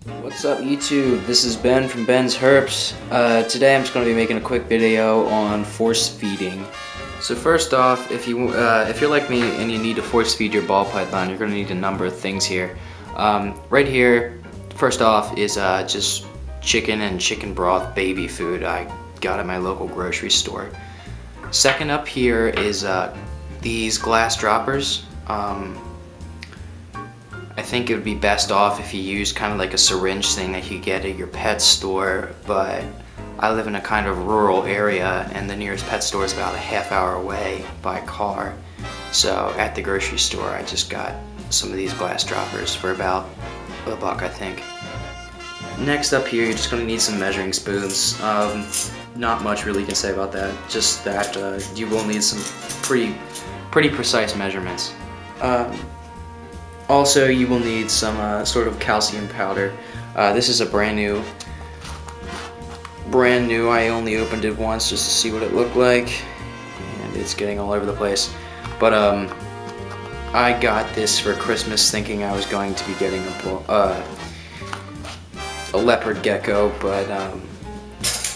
What's up YouTube? This is Ben from Ben's Herps. Today I'm just going to be making a quick video on force feeding. So first off, if you're like me and you need to force feed your ball python, you're going to need a number of things here. Right here, first off is just chicken and chicken broth baby food I got at my local grocery store. Second up here is these glass droppers. I think it would be best off if you use kind of like a syringe thing that you get at your pet store, but I live in a kind of rural area and the nearest pet store is about a half-hour away by car. So at the grocery store I just got some of these glass droppers for about $1, I think. Next up here, you're just going to need some measuring spoons. Not much really you can say about that, just that you will need some pretty precise measurements. Also, you will need some sort of calcium powder. This is a brand new. I only opened it once just to see what it looked like, and it's getting all over the place. But I got this for Christmas, thinking I was going to be getting a leopard gecko, but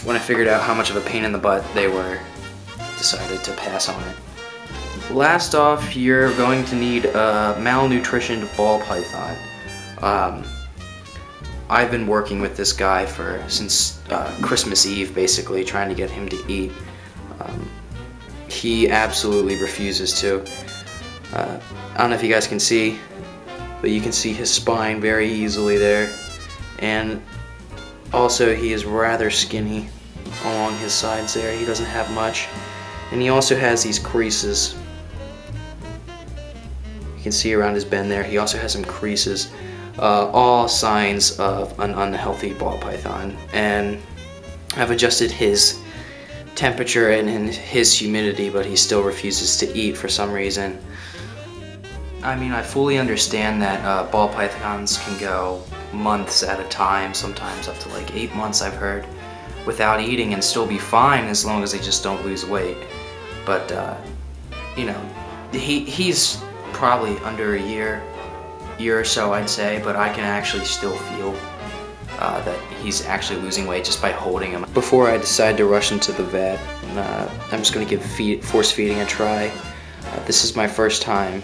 when I figured out how much of a pain in the butt they were, decided to pass on it. Last off, you're going to need a malnutritioned ball python. I've been working with this guy since Christmas Eve, basically, trying to get him to eat. He absolutely refuses to. I don't know if you guys can see, but you can see his spine very easily there. And also, he is rather skinny along his sides there. He doesn't have much. And he also has these creases. You can see around his bend there, he also has some creases. All signs of an unhealthy ball python. And I've adjusted his temperature and his humidity, but he still refuses to eat for some reason. I mean, I fully understand that ball pythons can go months at a time, sometimes up to like 8 months I've heard, without eating and still be fine as long as they just don't lose weight. But, you know, he's probably under a year or so, I'd say, but I can actually still feel that he's actually losing weight just by holding him. Before I decide to rush into the vet, I'm just going to give force feeding a try. This is my first time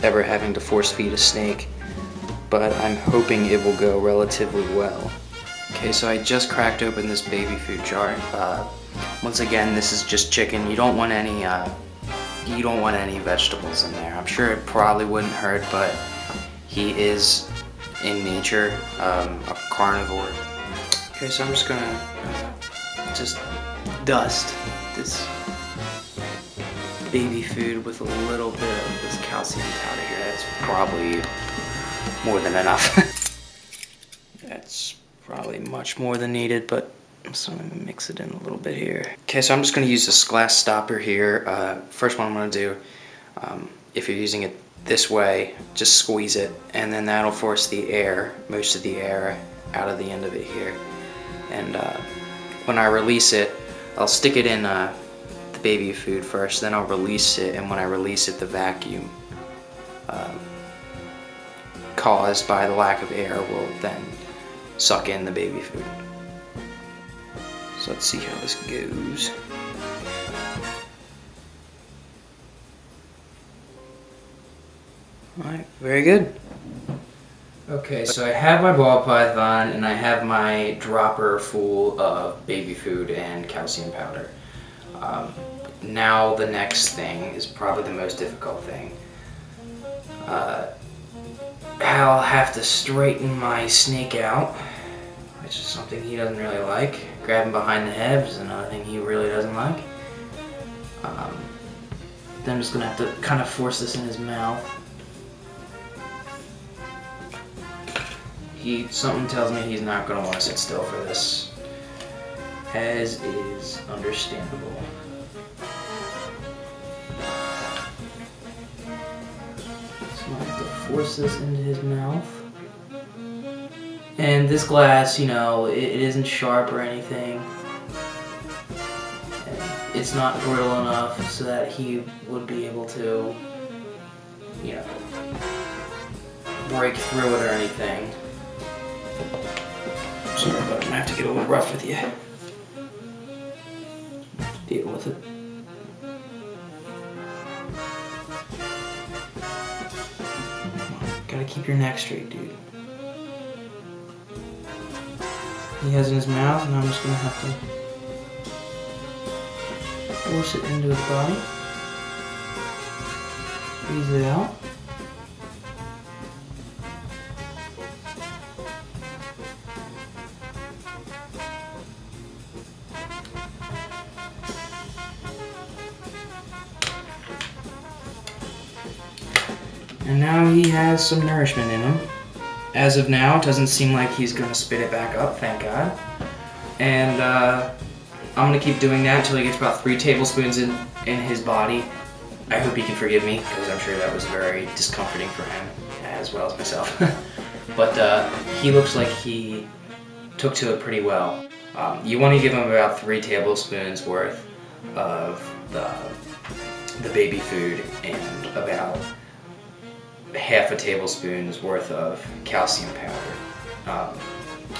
ever having to force feed a snake, but I'm hoping it will go relatively well. Okay, so I just cracked open this baby food jar. Once again, this is just chicken. You don't want any vegetables in there. I'm sure it probably wouldn't hurt, but he is in nature a carnivore. Okay, so I'm just gonna just dust this baby food with a little bit of this calcium powder here. That's probably more than enough. That's probably much more than needed, but I'm just gonna mix it in a little bit here. Okay, so I'm just gonna use this glass stopper here. First one I'm gonna do, if you're using it this way, just squeeze it, and then that'll force the air, most of the air, out of the end of it here. And when I release it, I'll stick it in the baby food first, then I'll release it, and when I release it, the vacuum caused by the lack of air will then suck in the baby food. So let's see how this goes. Alright, very good. Okay, so I have my ball python and I have my dropper full of baby food and calcium powder. Now the next thing is probably the most difficult thing. I'll have to straighten my snake out, which is something he doesn't really like. Grab him behind the head is another thing he really doesn't like. Then I'm just gonna have to kind of force this in his mouth. Something tells me he's not gonna want to sit still for this, as is understandable. So I have to force this into his mouth. And this glass, you know, it isn't sharp or anything. And it's not brittle enough so that he would be able to, you know, break through it or anything. get a little rough with you. Deal with it. Gotta keep your neck straight, dude. He has it in his mouth, and I'm just gonna have to force it into his body. Squeeze it out. And now he has some nourishment in him. As of now, it doesn't seem like he's gonna spit it back up, thank God. And I'm gonna keep doing that until he gets about 3 tablespoons in his body. I hope he can forgive me, because I'm sure that was very discomforting for him, as well as myself. But he looks like he took to it pretty well. You want to give him about 3 tablespoons worth of the baby food and about half a tablespoon's worth of calcium powder.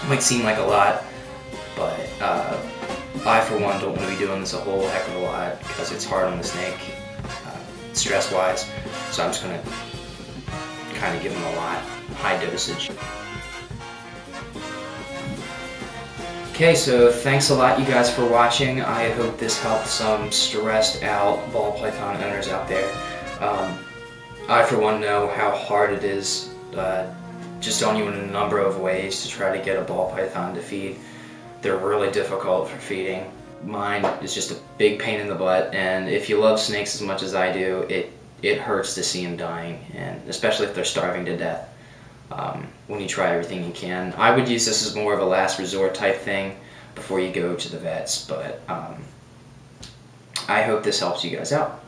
Might seem like a lot, but I for one don't want to be doing this a whole heck of a lot because it's hard on the snake, stress-wise. So I'm just gonna kind of give him a lot, high dosage. Okay, so thanks a lot, you guys, for watching. I hope this helped some stressed out ball python owners out there. I, for one, know how hard it is, just on you in a number of ways to try to get a ball python to feed. They're really difficult for feeding. Mine is just a big pain in the butt, and if you love snakes as much as I do, it hurts to see them dying, and especially if they're starving to death. When you try everything you can. I would use this as more of a last resort type thing before you go to the vets, but I hope this helps you guys out.